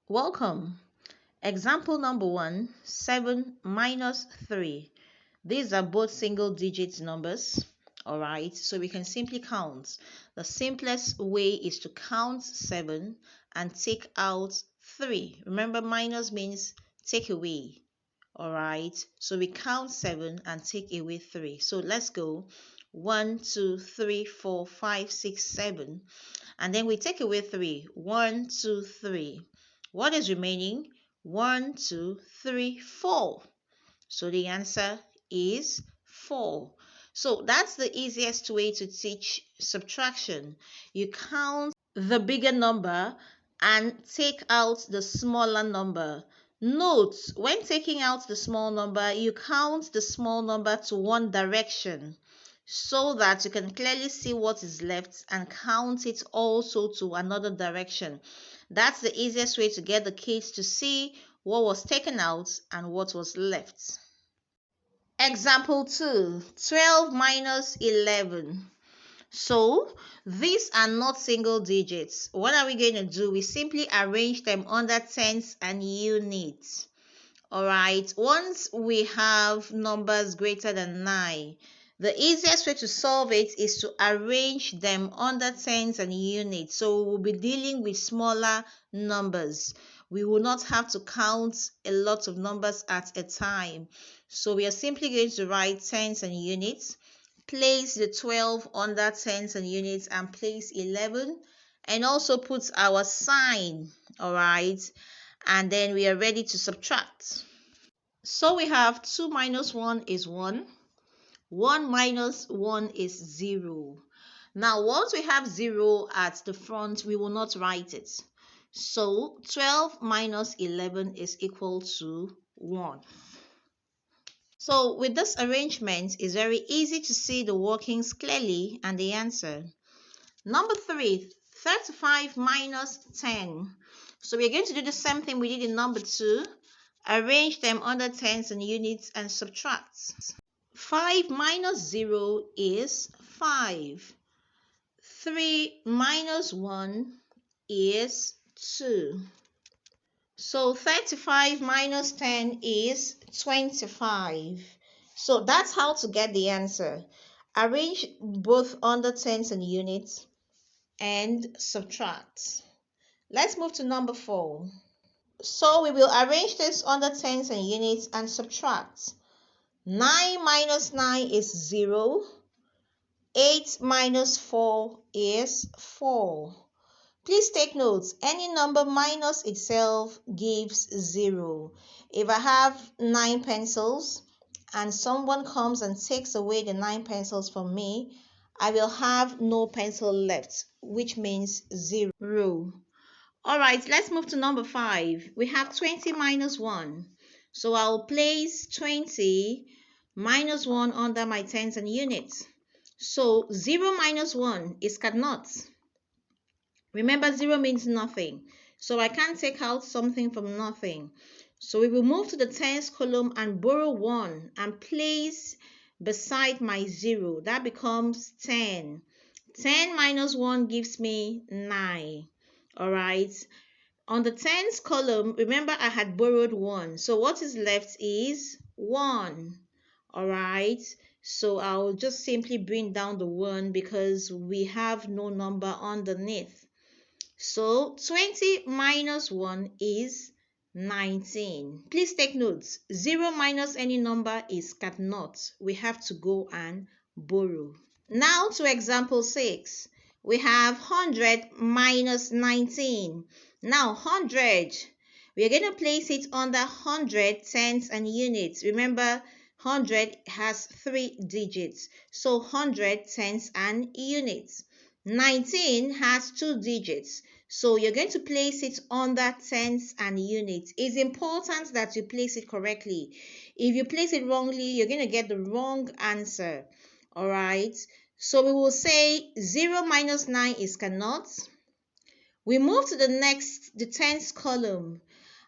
Welcome. Example number 1, 7 minus 3. These are both single digit numbers. Alright, so we can simply count. The simplest way is to count 7 and take out 3. Remember, minus means take away. Alright, so we count 7 and take away 3. So let's go. 1, 2, 3, 4, 5, 6, 7. And then we take away 3. 1, 2, 3. What is remaining? 1, 2, 3, 4. So the answer is 4. So that's the easiest way to teach subtraction. You count the bigger number and take out the smaller number. Note, when taking out the small number, you count the small number to one direction so that you can clearly see what is left and count it also to another direction. That's the easiest way to get the kids to see what was taken out and what was left. Example 2, 12 minus 11. So these are not single digits. What are we going to do? We simply arrange them under tens and units. Alright, once we have numbers greater than 9, the easiest way to solve it is to arrange them under tens and units. So we'll be dealing with smaller numbers. We will not have to count a lot of numbers at a time. So we are simply going to write tens and units, place the 12 under tens and units, and place 11, and also put our sign. Alright, and then we are ready to subtract. So we have 2 minus 1 is 1. 1 minus 1 is 0. Now, once we have 0 at the front, we will not write it. So 12 minus 11 is equal to 1. So with this arrangement, it's very easy to see the workings clearly and the answer. Number 3, 35 minus 10. So we're going to do the same thing we did in number 2. Arrange them under tens and units and subtract. 5 minus 0 is 5. 3 minus 1 is 2. So 35 minus 10 is 25. So that's how to get the answer. Arrange both under tens and units and subtract. Let's move to number 4. So we will arrange this under tens and units and subtract. 9 minus 9 is 0. 8 minus 4 is 4. Please take notes. Any number minus itself gives 0. If I have 9 pencils and someone comes and takes away the 9 pencils from me, I will have no pencil left, which means 0. Alright, let's move to number 5. We have 20 minus 1. So I'll place 20 minus 1 under my tens and units. So 0 minus 1 is cannot. Remember, 0 means nothing. So I can't take out something from nothing. So we will move to the tens column and borrow 1 and place beside my 0. That becomes 10. 10 minus 1 gives me 9. Alright. On the tens column, remember I had borrowed 1. So what is left is 1. Alright. So I'll just simply bring down the 1 because we have no number underneath. So 20 minus 1 is 19. Please take notes. 0 minus any number is cannot. We have to go and borrow. Now to example 6. We have 100 minus 19. Now 100, we are going to place it under 100 tens and units. Remember, 100 has 3 digits. So 100 tens and units. 19 has 2 digits. So you're going to place it under tens and units. It's important that you place it correctly. If you place it wrongly, you're going to get the wrong answer. Alright. So we will say 0 minus 9 is cannot. We move to the tens column,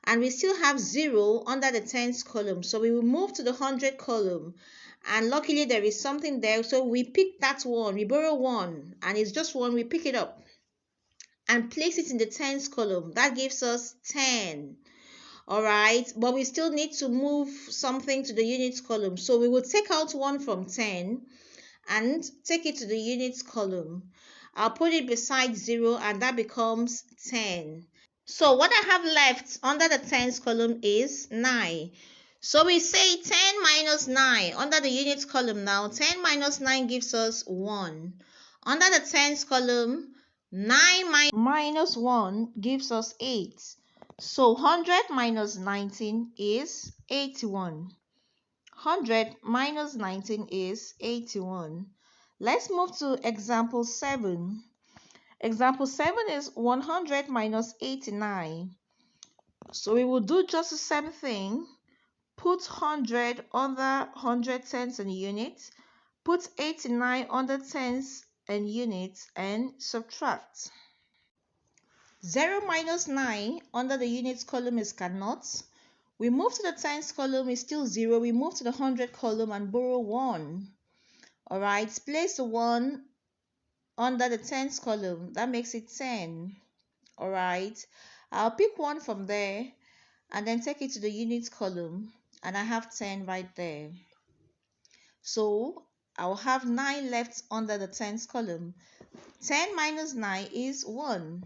and we still have 0 under the tens column. So we will move to the 100 column, and luckily there is something there. So we pick that 1, we borrow 1, and it's just 1, we pick it up. and place it in the tens column. That gives us 10. All right, but we still need to move something to the units column. So we will take out 1 from 10 and take it to the units column. I'll put it beside 0 and that becomes 10. So what I have left under the tens column is 9. So we say 10 minus 9 under the units column now. 10 minus 9 gives us 1. Under the tens column, 9 minus 1 gives us 8. So 100 minus 19 is 81. 100 minus 19 is 81. Let's move to example 7. Example 7 is 100 minus 89. So we will do just the same thing. Put 100 under 100 tens and units. Put 89 under tens and units and subtract. 0 minus 9 under the units column is cannot. We move to the tens column is still 0. We move to the 100 column and borrow 1. All right, place the 1 under the tens column. That makes it 10. All right, I'll pick 1 from there and then take it to the units column, and I have 10 right there. So I'll have 9 left under the tens column. 10 minus 9 is 1,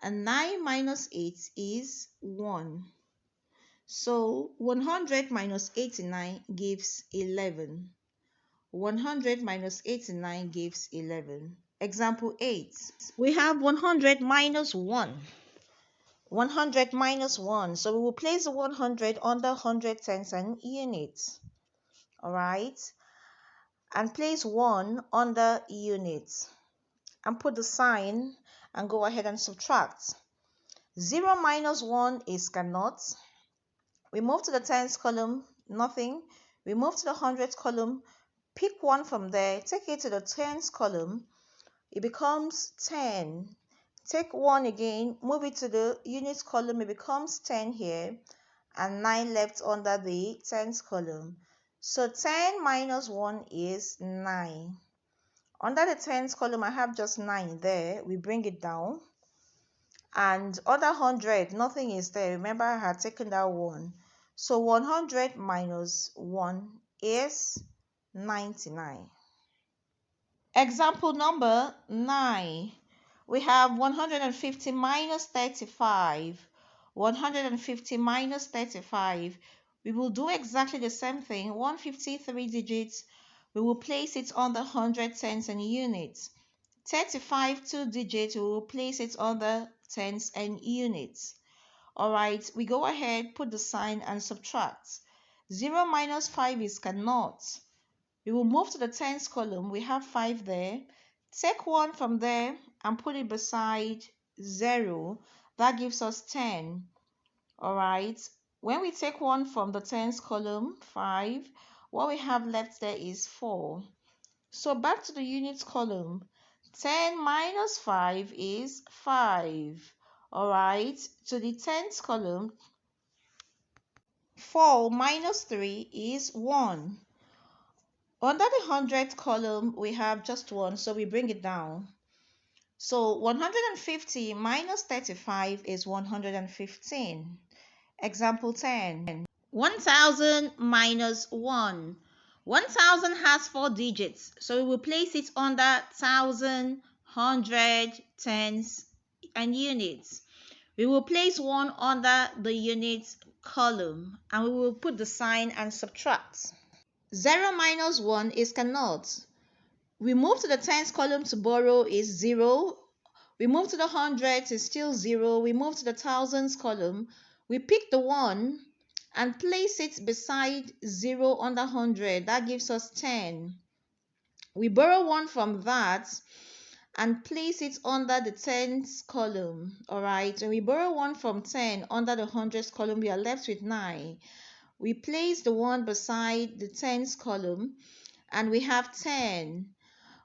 and 9 minus 8 is 1. So 100 minus 89 gives 11. 100 minus 89 gives 11. Example 8. We have 100 minus 1. 100 minus 1. So we will place the 100 under 100 tens and units. All right. And place 1 under units. And put the sign and go ahead and subtract. 0 minus 1 is cannot. We move to the tens column, nothing. We move to the hundreds column, pick 1 from there, take it to the tens column. It becomes 10. Take 1 again, move it to the units column. It becomes 10 here, and 9 left under the tens column. So 10 minus 1 is 9. Under the tens column, I have just 9 there. We bring it down. And under 100, nothing is there. Remember, I had taken that 1. So 100 minus 1 is 99. Example number 9. We have 150 minus 35. 150 minus 35. We will do exactly the same thing. 150, 3 digits. We will place it on the 100 tens and units. 35, 2 digits. We will place it on the tens and units. All right, we go ahead, put the sign and subtract. 0 minus 5 is cannot. We will move to the tens column. We have 5 there. Take 1 from there and put it beside 0. That gives us 10. All right. When we take 1 from the tens column, 5, what we have left there is 4. So back to the units column. 10 minus 5 is 5. All right. To the tens column, 4 minus 3 is 1. Under the 100th column, we have just 1, so we bring it down. So 150 minus 35 is 115. Example 10. 1000 minus 1. 1000 has 4 digits, so we will place it under 1000, 100, tens, and units. We will place 1 under the units column, and we will put the sign and subtract. 0 minus 1 is cannot. We move to the tens column to borrow is 0. We move to the hundreds is still 0. We move to the thousands column. We pick the 1 and place it beside 0 under 100. That gives us 10. We borrow 1 from that and place it under the tens column. All right. When we borrow 1 from 10 under the hundreds column, we are left with 9. We place the 1 beside the tens column and we have 10.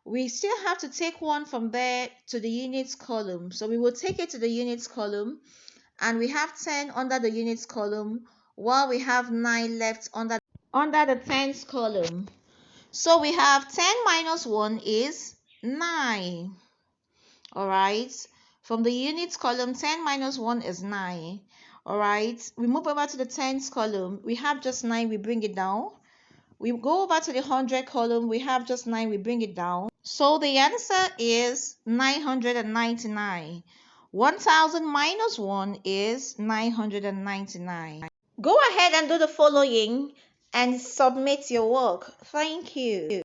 We still have to take 1 from there to the units column. So we will take it to the units column and we have 10 under the units column while we have 9 left under the tens column. So we have 10 minus 1 is 9. All right. From the units column, 10 minus 1 is 9. Alright, we move over to the tens column. We have just 9, we bring it down. We go over to the 100 column. We have just 9, we bring it down. So the answer is 999. 1000 minus 1 is 999. Go ahead and do the following and submit your work. Thank you.